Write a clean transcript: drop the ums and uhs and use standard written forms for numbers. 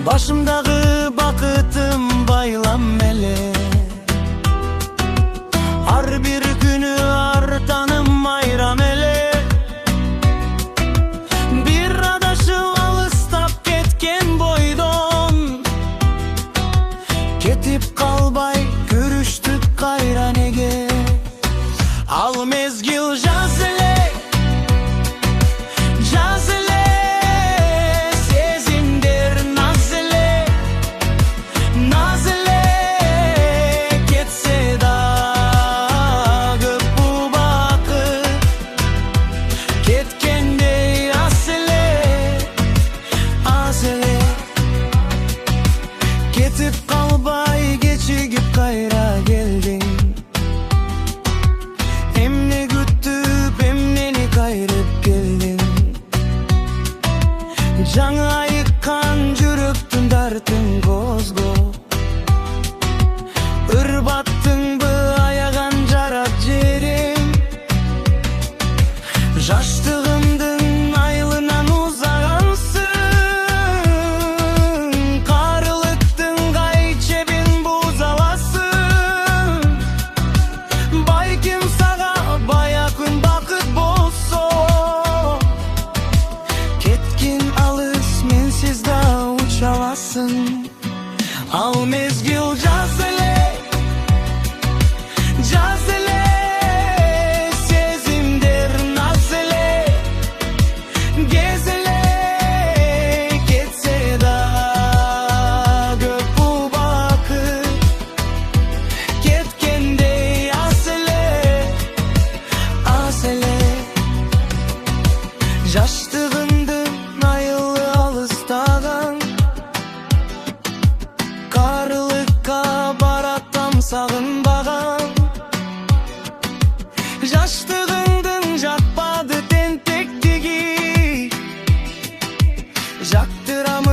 Başımdağı bakıtım baylam ele. Har bir günü artanım ayram ele. Bir adaşı alыстap ketken boydon, ketip kalbay görüştük kayra nege. Al mezgil jaz ele, jaz ele, sezimder naz ele, naz ele. Ketse dagı bu bakı, ketkende as ele, as ele. Ketip kalbay geçigip kayra geldin. Emne güttüp emneni kayrıp geldin. Жаңа yıkkan жүрөктүн дартын козго. Ырбаттыңбы аяган жарап жерим. Жаштыгымдын айылынан узагансың. Карылыктын кай чебин бузаласың. Байким сага бая күн бакыт болсо, кеткин алыс менсиз да уча аласың. Ал мезгил жаз эле, жаз эле, сезимдер наз эле, кез эле. Кетсе да көп бул бакыт, кеткендей ас эле, ас эле. Жаштыгымдын айылы алыстаган, карылыкка баратам сагынбаган. Жаштыгымдын жакпады тентектиги, жактырам